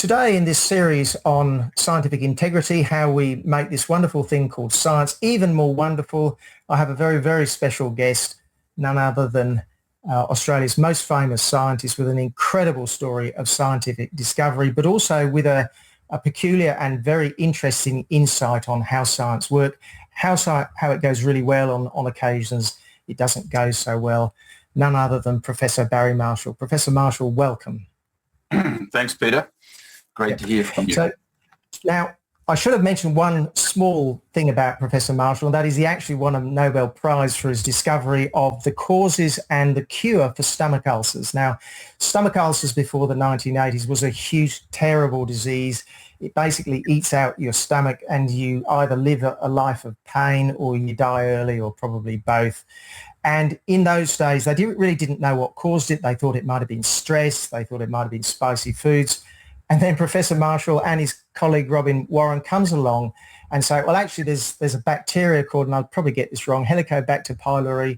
Today in this series on scientific integrity, how we make this wonderful thing called science even more wonderful, I have a very, very special guest, none other than Australia's most famous scientist with an incredible story of scientific discovery, but also with a peculiar and very interesting insight on how science works, how it goes really well on occasions. It doesn't go so well. None other than Professor Barry Marshall. Professor Marshall, welcome. Thanks, Peter. Great to hear from you. So now, I should have mentioned one small thing about Professor Marshall, and that is he actually won a Nobel Prize for his discovery of the causes and the cure for stomach ulcers. Now, stomach ulcers before the 1980s was a huge, terrible disease. It basically eats out your stomach and you either live a life of pain or you die early, or probably both. And in those days, they really didn't know what caused it. They thought it might have been stress. They thought it might have been spicy foods. And then Professor Marshall and his colleague Robin Warren comes along and say, well, actually, there's a bacteria called, and I'll probably get this wrong, Helicobacter pylori,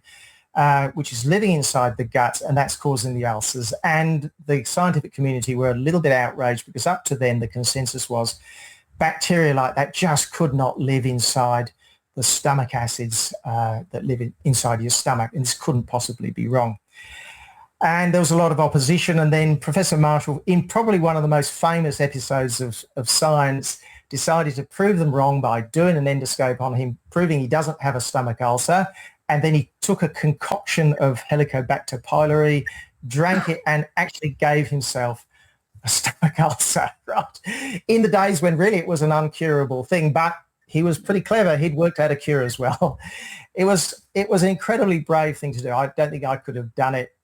which is living inside the gut, and that's causing the ulcers. And the scientific community were a little bit outraged because up to then the consensus was bacteria like that just could not live inside the stomach acids that live inside your stomach, and this couldn't possibly be wrong. And there was a lot of opposition, and then Professor Marshall, in probably one of the most famous episodes of science, decided to prove them wrong by doing an endoscope on him, proving he doesn't have a stomach ulcer. And then he took a concoction of Helicobacter pylori, drank it, and actually gave himself a stomach ulcer, right? In the days when really it was an uncurable thing, but he was pretty clever. He'd worked out a cure as well. It was an incredibly brave thing to do. I don't think I could have done it.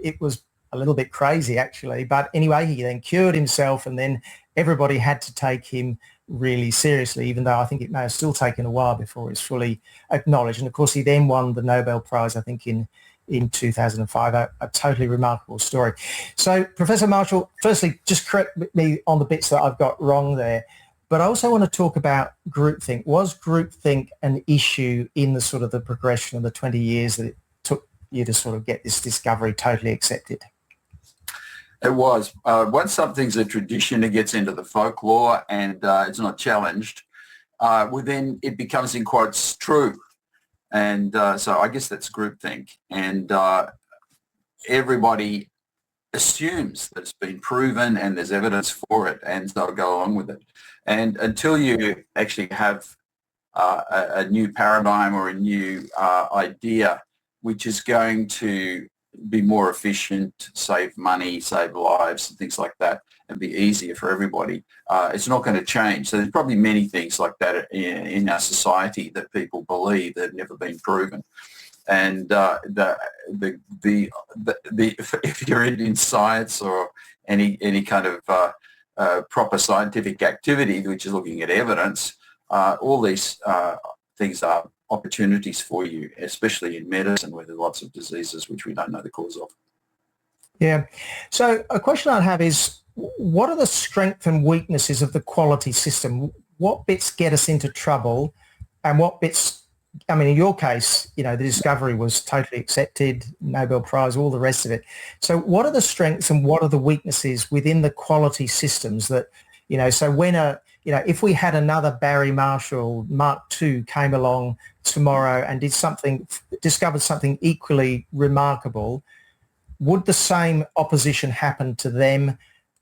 It was a little bit crazy, actually. But anyway, he then cured himself, and then everybody had to take him really seriously, even though I think it may have still taken a while before it was fully acknowledged. And of course, he then won the Nobel Prize, I think, in 2005, a totally remarkable story. So, Professor Marshall, firstly, just correct me on the bits that I've got wrong there. But I also want to talk about groupthink. Was groupthink an issue in the sort of the progression of the 20 years that it took you to sort of get this discovery totally accepted? It was. Once something's a tradition, it gets into the folklore and it's not challenged, well, then it becomes, in quotes, true. And so I guess that's groupthink. And everybody assumes that it's been proven and there's evidence for it, and they'll go along with it. And until you actually have a new paradigm or a new idea which is going to be more efficient, save money, save lives, and things like that, and be easier for everybody, it's not going to change. So there's probably many things like that in our society that people believe that have never been proven. And if you're in science or any kind of proper scientific activity, which is looking at evidence, all these things are opportunities for you, especially in medicine where there are lots of diseases which we don't know the cause of. Yeah. So a question I'd have is, what are the strengths and weaknesses of the quality system? What bits get us into trouble, and what bits, I mean, in your case, you know, the discovery was totally accepted, Nobel Prize, all the rest of it. So what are the strengths and what are the weaknesses within the quality systems that, you know, so when if we had another Barry Marshall Mark II came along tomorrow and discovered something equally remarkable, would the same opposition happen to them?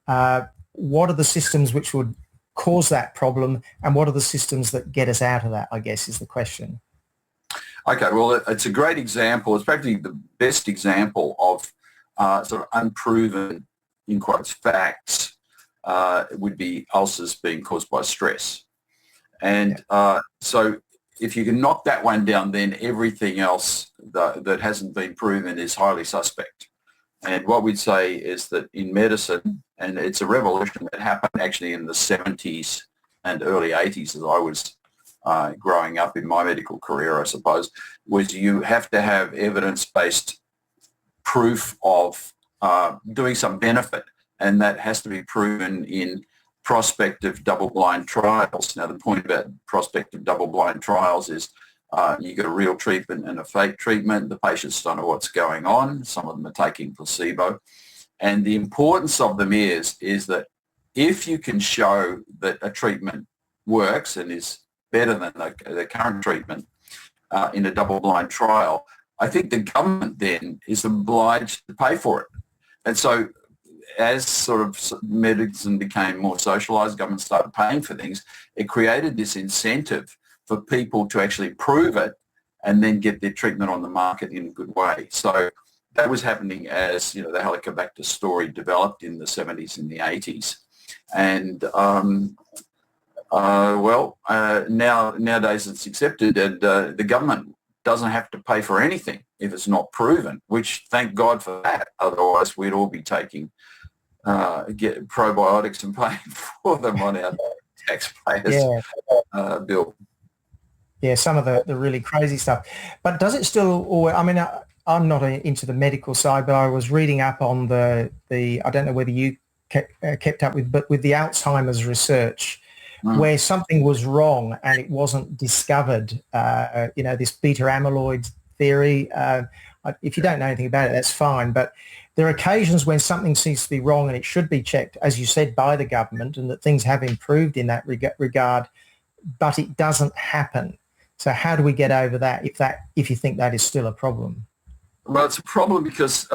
What are the systems which would cause that problem, and what are the systems that get us out of that, I guess, is the question. Okay, well, it's a great example. It's practically the best example of sort of unproven, in quotes, facts. It would be ulcers being caused by stress. And so if you can knock that one down, then everything else that hasn't been proven is highly suspect. And what we'd say is that in medicine, and it's a revolution that happened actually in the 70s and early 80s as I was growing up in my medical career, I suppose, was you have to have evidence-based proof of doing some benefit, and that has to be proven in prospective double-blind trials. Now, the point about prospective double-blind trials is you get a real treatment and a fake treatment. The patients don't know what's going on. Some of them are taking placebo. And the importance of them is that if you can show that a treatment works and is better than the current treatment in a double-blind trial, I think the government then is obliged to pay for it. And so as sort of medicine became more socialised, government started paying for things, it created this incentive for people to actually prove it and then get their treatment on the market in a good way. So that was happening as, the Helicobacter story developed in the 70s and the 80s. And, nowadays it's accepted, and the government doesn't have to pay for anything if it's not proven, which thank God for that. Otherwise, we'd all be taking get probiotics and paying for them on our taxpayers' bill. Yeah, some of the really crazy stuff. But does it still always, I mean, I'm not into the medical side, but I was reading up on the I don't know whether you kept up with, but with the Alzheimer's research, where something was wrong and it wasn't discovered, this beta amyloid theory. If you don't know anything about it, that's fine. But there are occasions when something seems to be wrong and it should be checked, as you said, by the government, and that things have improved in that regard, but it doesn't happen. So how do we get over that if you think that is still a problem? Well, it's a problem because,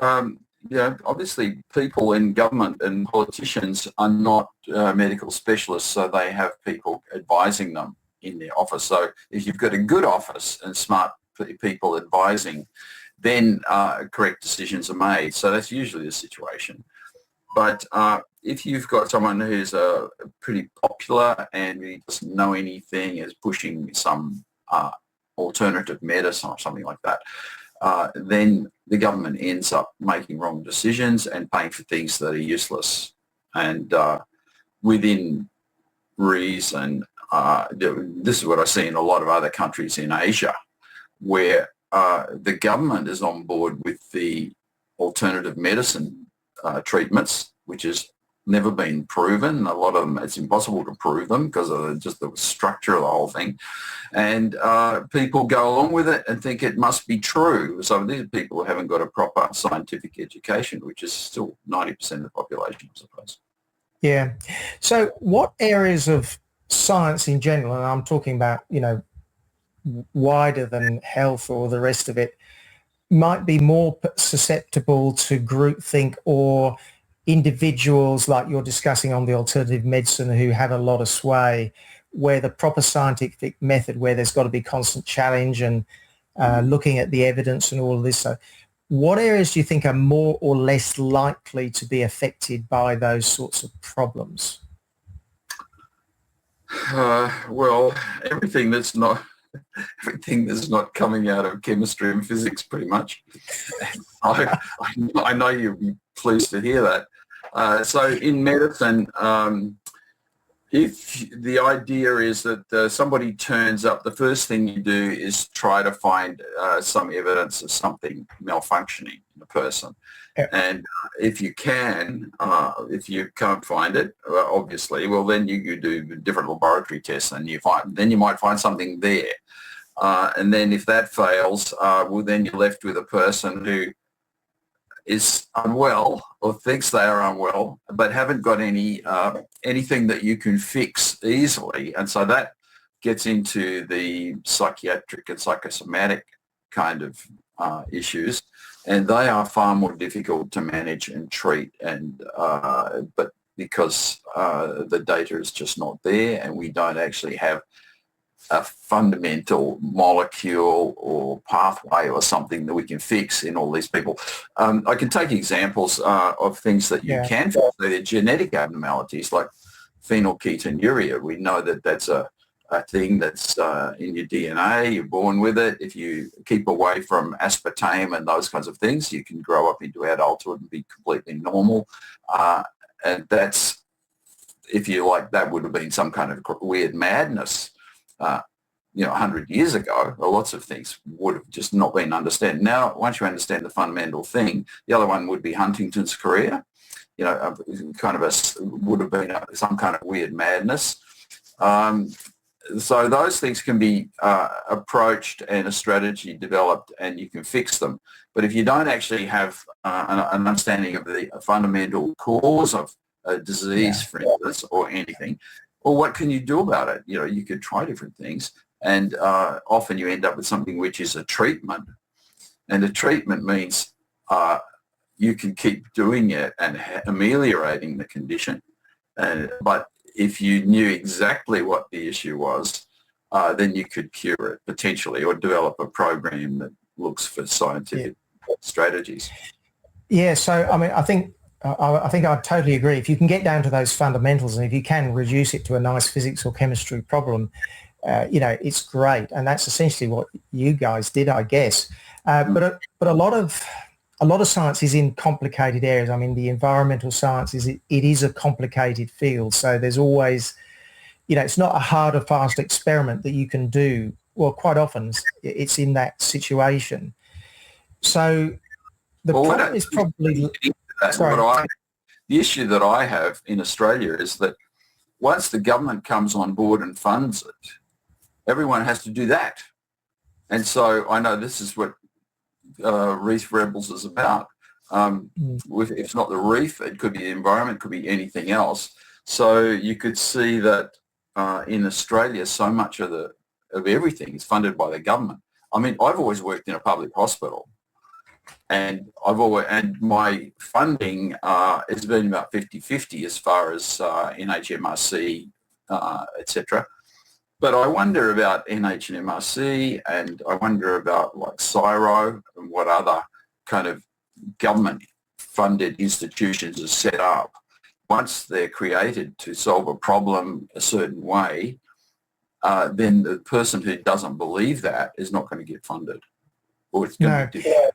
obviously people in government and politicians are not medical specialists, so they have people advising them in their office. So if you've got a good office and smart people advising, then correct decisions are made. So that's usually the situation. But if you've got someone who's pretty popular and he doesn't know anything, is pushing some alternative medicine or something like that, then the government ends up making wrong decisions and paying for things that are useless. And within reason, this is what I see in a lot of other countries in Asia, where the government is on board with the alternative medicine treatments, which has never been proven. A lot of them, it's impossible to prove them because of just the structure of the whole thing. And people go along with it and think it must be true. So these are people who haven't got a proper scientific education, which is still 90% of the population, I suppose. Yeah. So what areas of science in general, and I'm talking about, wider than health or the rest of it, might be more susceptible to groupthink or individuals like you're discussing on the alternative medicine who have a lot of sway, where the proper scientific method, where there's got to be constant challenge and looking at the evidence and all of this. So what areas do you think are more or less likely to be affected by those sorts of problems? Well, everything that's not coming out of chemistry and physics, pretty much. I know you'll be pleased to hear that. So in medicine, if the idea is that somebody turns up, the first thing you do is try to find some evidence of something malfunctioning in a person. Yeah. And if you can't find it, obviously, well, then you do different laboratory tests and you might find something there. And then if that fails, well, then you're left with a person who is unwell or thinks they are unwell, but haven't got anything that you can fix easily. And so that gets into the psychiatric and psychosomatic kind of issues, and they are far more difficult to manage and treat. And but because the data is just not there, and we don't actually have a fundamental molecule or pathway or something that we can fix in all these people. I can take examples of things that you can fix. They're genetic abnormalities like phenylketonuria. We know that that's a thing that's in your DNA. You're born with it. If you keep away from aspartame and those kinds of things, you can grow up into adulthood and be completely normal. And that's, if you like, that would have been some kind of weird madness 100 years ago. Lots of things would have just not been understood. Now, once you understand the fundamental thing, the other one would be Huntington's chorea. Would have been some kind of weird madness. So those things can be approached and a strategy developed, and you can fix them. But if you don't actually have an understanding of the fundamental cause of a disease, for instance, or anything. Well, what can you do about it? You could try different things, and often you end up with something which is a treatment. And a treatment means you can keep doing it and ameliorating the condition. But if you knew exactly what the issue was, then you could cure it potentially, or develop a program that looks for scientific strategies. Yeah, so I mean, I think I totally agree. If you can get down to those fundamentals, and if you can reduce it to a nice physics or chemistry problem, it's great, and that's essentially what you guys did, I guess. But a lot of science is in complicated areas. I mean, the environmental sciences, it is a complicated field, so there's always, it's not a hard or fast experiment that you can do. Well, quite often it's in that situation. So the problem is probably... The issue that I have in Australia is that once the government comes on board and funds it, everyone has to do that. And so I know this is what Reef Rebels is about. If it's not the reef, it could be the environment, it could be anything else. So you could see that in Australia, so much of everything is funded by the government. I mean, I've always worked in a public hospital, and my funding has been about 50-50 as far as NHMRC, etc. But I wonder about NHMRC, and I wonder about like CSIRO and what other kind of government-funded institutions are set up. Once they're created to solve a problem a certain way, then the person who doesn't believe that is not going to get funded. Or it's going to be difficult.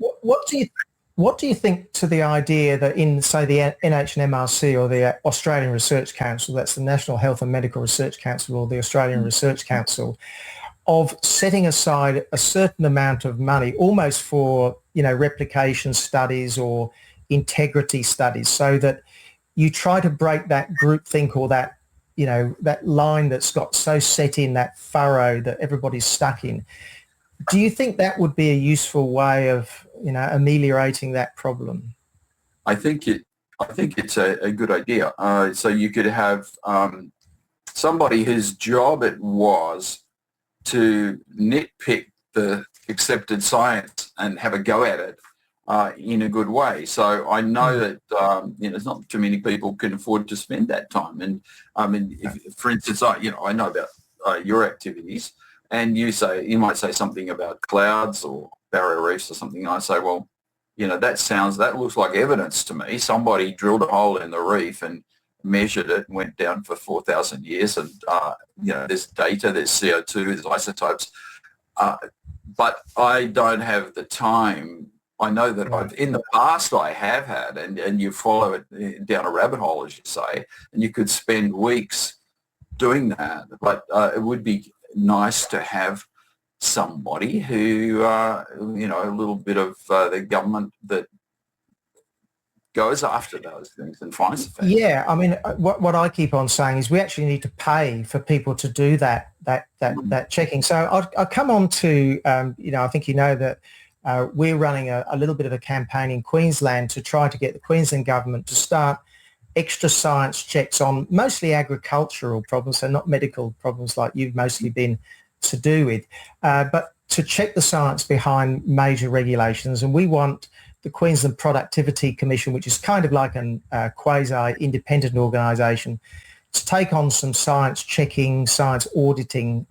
What do you think to the idea that in, say, the NHMRC or the Australian Research Council, that's the National Health and Medical Research Council, or the Australian Research Council, of setting aside a certain amount of money almost for, replication studies or integrity studies, so that you try to break that groupthink, or that, that line that's got so set in, that furrow that everybody's stuck in? Do you think that would be a useful way of, ameliorating that problem? I think it's a good idea. So you could have somebody whose job it was to nitpick the accepted science and have a go at it in a good way. So I know that there's not too many people can afford to spend that time. And I mean, for instance, I know about your activities. And you might say something about clouds or barrier reefs or something. And I say, well, that looks like evidence to me. Somebody drilled a hole in the reef and measured it and went down for 4,000 years. And, there's data, there's CO2, there's isotopes. But I don't have the time. I know that in the past I have had, and you follow it down a rabbit hole, as you say, and you could spend weeks doing that. But it would be nice to have somebody who, a little bit of the government that goes after those things and finds the facts. Yeah, I mean, what I keep on saying is we actually need to pay for people to do that checking. So I'll come on to, I think that we're running a little bit of a campaign in Queensland to try to get the Queensland Government to start extra science checks on mostly agricultural problems, so not medical problems like you've mostly been to do with, but to check the science behind major regulations. And we want the Queensland Productivity Commission, which is kind of like a quasi-independent organisation, to take on some science checking, science auditing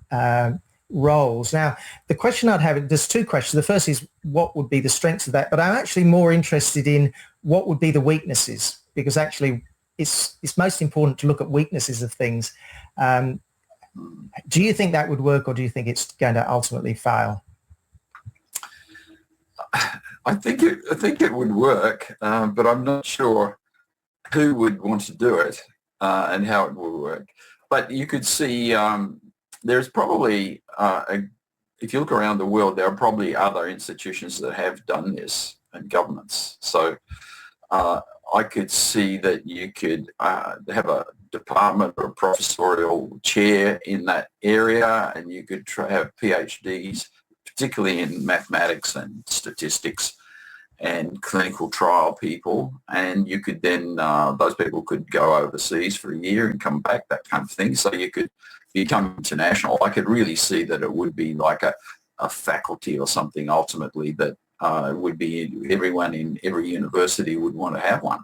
roles. Now, the question I'd have, there's two questions. The first is what would be the strengths of that, but I'm actually more interested in what would be the weaknesses, because actually it's most important to look at weaknesses of things. Do you think that would work, or do you think it's going to ultimately fail? I think it would work, but I'm not sure who would want to do it and how it will work. But you could see there's probably, if you look around the world, there are probably other institutions that have done this, and governments. So I could see that you could have a department or a professorial chair in that area, and you could have PhDs, particularly in mathematics and statistics, and clinical trial people, and you could then, those people could go overseas for a year and come back, that kind of thing. So you could become international. I could really see that it would be like a faculty or something ultimately that would be everyone in every university would want to have one.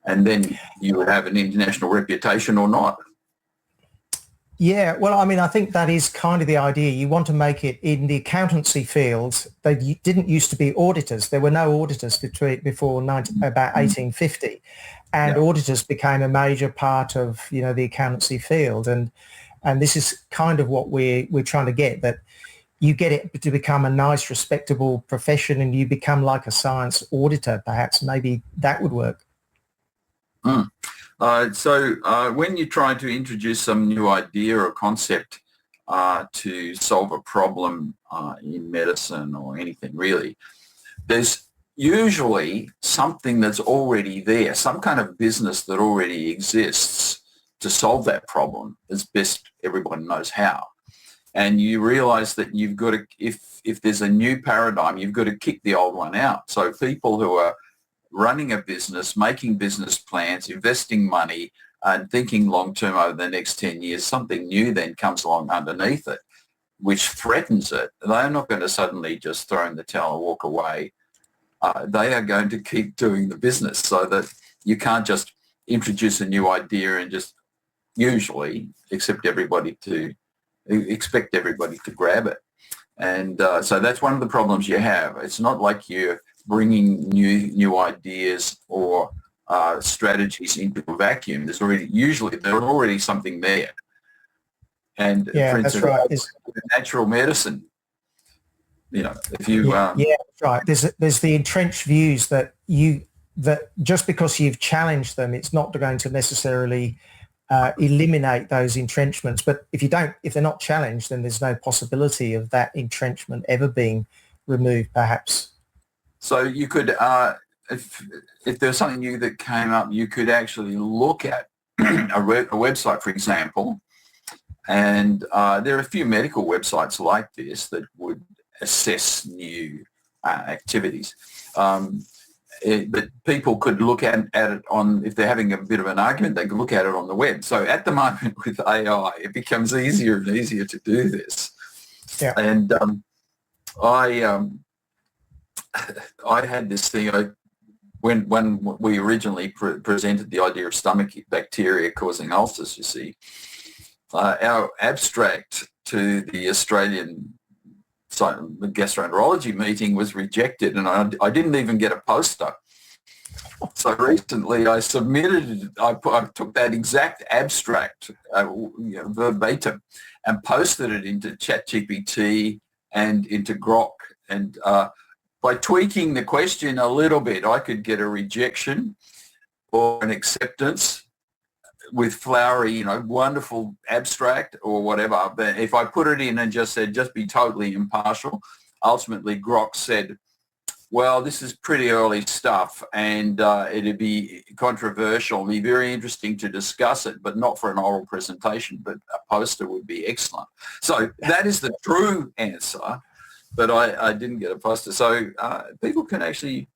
And then you would have an international reputation or not. Yeah, well, I mean, I think that is kind of the idea. You want to make it in the accountancy field. They didn't used to be auditors. There were no auditors before about 1850, and auditors became a major part of, you know, the accountancy field. And this is kind of what we're trying to get, that you get it to become a nice, respectable profession, and you become like a science auditor. Perhaps maybe that would work. So when you try to introduce some new idea or concept to solve a problem in medicine or anything really, there's usually something that's already there, some kind of business that already exists to solve that problem as best everyone knows how. And you realize that you've got to, if there's a new paradigm, you've got to kick the old one out. So people who are running a business, making business plans, investing money, and thinking long-term over the next 10 years, something new then comes along underneath it, which threatens it. They're not going to suddenly just throw in the towel and walk away. They are going to keep doing the business, so that you can't just introduce a new idea and just usually expect everybody to grab it. And so that's one of the problems you have. It's not like you're bringing new ideas or strategies into a vacuum. There's already something there. And for instance, that's right. Natural medicine, you know, if you that's right. There's the entrenched views that just because you've challenged them, it's not going to necessarily eliminate those entrenchments. But if they're not challenged, then there's no possibility of that entrenchment ever being removed, perhaps. So you could, if there's something new that came up, you could actually look at a website, for example, and there are a few medical websites like this that would assess new activities. But people could look at it on, if they're having a bit of an argument, they could look at it on the web. So at the moment with AI, it becomes easier and easier to do this. Yeah. And I had this thing, when we originally presented the idea of stomach bacteria causing ulcers, you see, our abstract to the Australian gastroenterology meeting was rejected, and I didn't even get a poster. So recently I submitted, I took that exact abstract, verbatim, and posted it into ChatGPT and into Grok, and by tweaking the question a little bit, I could get a rejection or an acceptance with flowery, wonderful abstract or whatever. But if I put it in and just said, just be totally impartial, ultimately Grok said, well, this is pretty early stuff, and it'd be controversial, it'd be very interesting to discuss it, but not for an oral presentation, but a poster would be excellent. So that is the true answer. But I didn't get a poster. So people can actually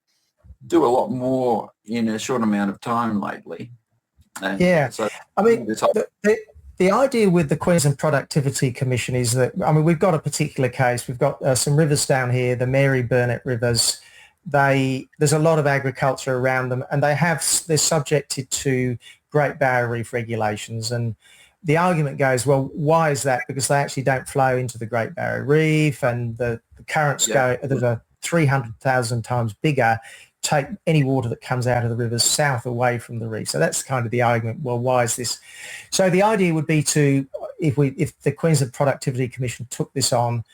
do a lot more in a short amount of time lately. And so, I mean, the idea with the Queensland Productivity Commission is that, we've got a particular case. We've got some rivers down here, the Mary Burnett rivers. There's a lot of agriculture around them, and they're subjected to Great Barrier Reef regulations. And the argument goes, well, why is that? Because they actually don't flow into the Great Barrier Reef, and the currents go that are 300,000 times bigger, take any water that comes out of the rivers south away from the reef. So that's kind of the argument. Well, why is this? So the idea would be if the Queensland Productivity Commission took this on,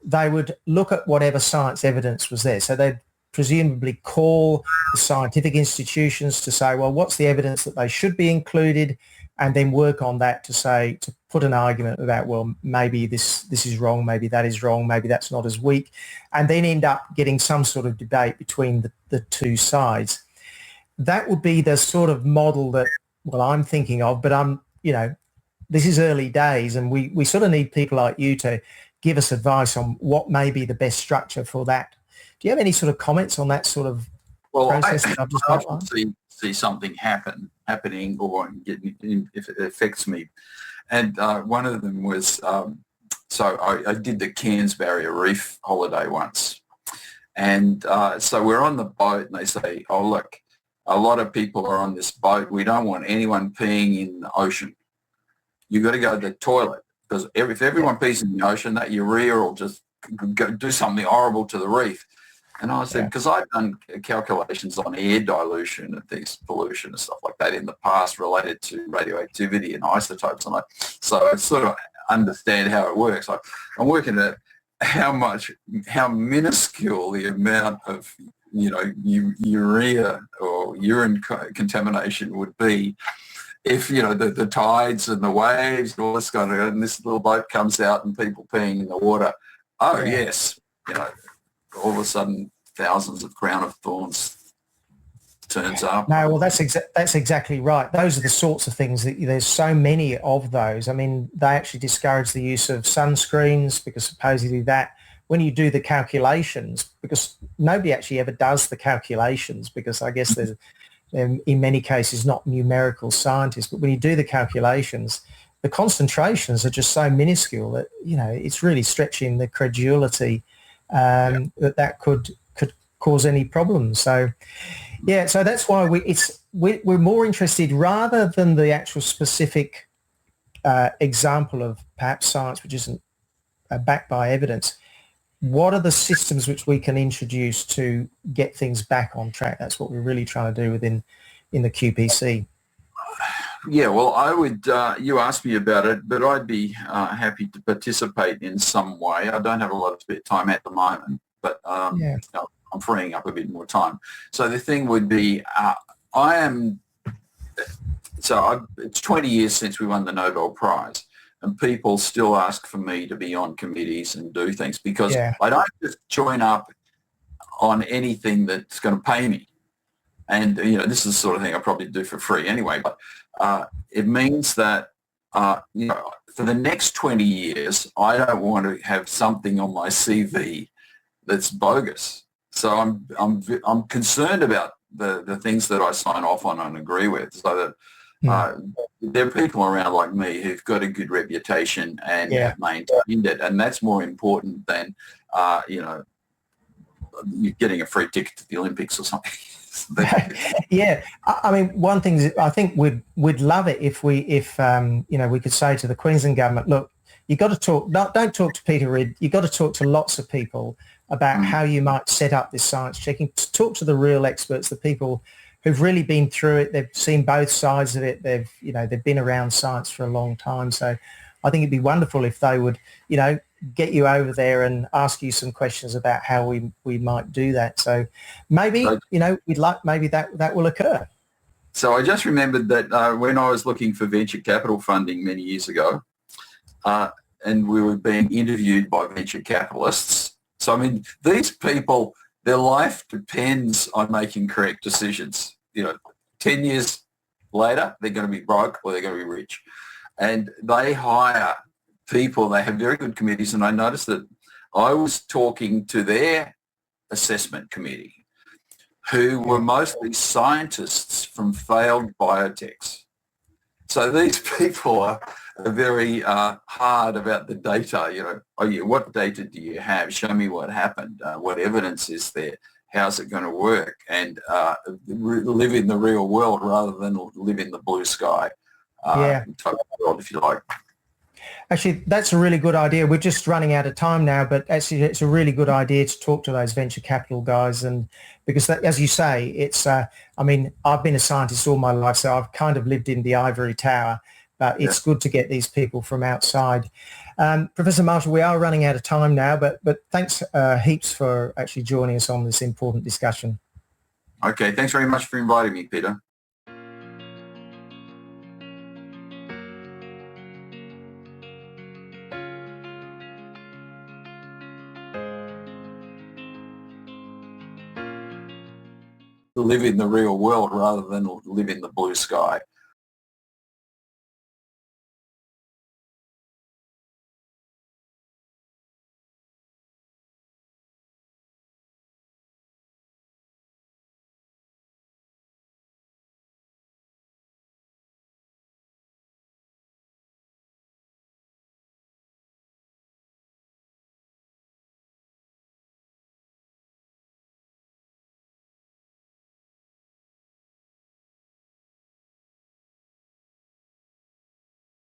they would look at whatever science evidence was there. So they'd presumably call the scientific institutions to say, well, what's the evidence that they should be included, and then work on that to put an argument about, well, maybe this is wrong, maybe that is wrong, maybe that's not as weak, and then end up getting some sort of debate between the two sides. That would be the sort of model that, well, I'm thinking of, but this is early days, and we sort of need people like you to give us advice on what may be the best structure for that. Do you have any sort of comments on that sort of process that I've just I outlined? often see something happening or if it affects me. And one of them was, so I did the Cairns Barrier Reef holiday once. And so we're on the boat and they say, oh, look, a lot of people are on this boat. We don't want anyone peeing in the ocean. You've got to go to the toilet because if everyone pees in the ocean, that urea will just go do something horrible to the reef. And I said, because I've done calculations on air dilution and things, pollution and stuff like that in the past related to radioactivity and isotopes. And so I sort of understand how it works. I'm working at how minuscule the amount of, urea or urine contamination would be if, the tides and the waves and all this kind of, and this little boat comes out and people peeing in the water. Oh, yes. All of a sudden thousands of crown of thorns turns up. No, well, that's exactly right. Those are the sorts of things that there's so many of those. I mean, they actually discourage the use of sunscreens because supposedly that when you do the calculations, because nobody actually ever does the calculations because I guess there's in many cases not numerical scientists, but when you do the calculations, the concentrations are just so minuscule that, it's really stretching the credulity that could cause any problems. So, so that's why we're more interested rather than the actual specific example of perhaps science which isn't backed by evidence. What are the systems which we can introduce to get things back on track? That's what we're really trying to do in the QPC. Yeah, well, I would, you asked me about it, but I'd be happy to participate in some way. I don't have a lot of spare time at the moment, but I'm freeing up a bit more time. So the thing would be, it's 20 years since we won the Nobel Prize, and people still ask for me to be on committees and do things because I don't just join up on anything that's going to pay me. And, this is the sort of thing I probably do for free anyway, but it means that, for the next 20 years, I don't want to have something on my CV that's bogus. So I'm concerned about the things that I sign off on and agree with so that there are people around like me who've got a good reputation and have maintained it, and that's more important than, getting a free ticket to the Olympics or something. I mean, one thing is, I think we'd love it if we could say to the Queensland Government, look, you got to talk. Don't talk to Peter Ridd. You got to talk to lots of people about how you might set up this science checking. Talk to the real experts, the people who've really been through it. They've seen both sides of it. They've been around science for a long time. So I think it'd be wonderful if they would, get you over there and ask you some questions about how we might do that. So maybe, we'd like, maybe that will occur. So I just remembered that when I was looking for venture capital funding many years ago, and we were being interviewed by venture capitalists. So, I mean, these people, their life depends on making correct decisions. 10 years later, they're going to be broke or they're going to be rich. And they hire people, they have very good committees. And I noticed that I was talking to their assessment committee, who were mostly scientists from failed biotechs. So these people are very hard about the data. What data do you have? Show me what happened. What evidence is there? How's it going to work? And live in the real world rather than live in the blue sky world, if you like. Actually, that's a really good idea. We're just running out of time now, but actually it's a really good idea to talk to those venture capital guys. And because as you say, it's, I've been a scientist all my life, so I've kind of lived in the ivory tower, but it's good to get these people from outside. Professor Marshall, we are running out of time now, but thanks heaps for actually joining us on this important discussion. Okay, thanks very much for inviting me, Peter. Live in the real world rather than live in the blue sky.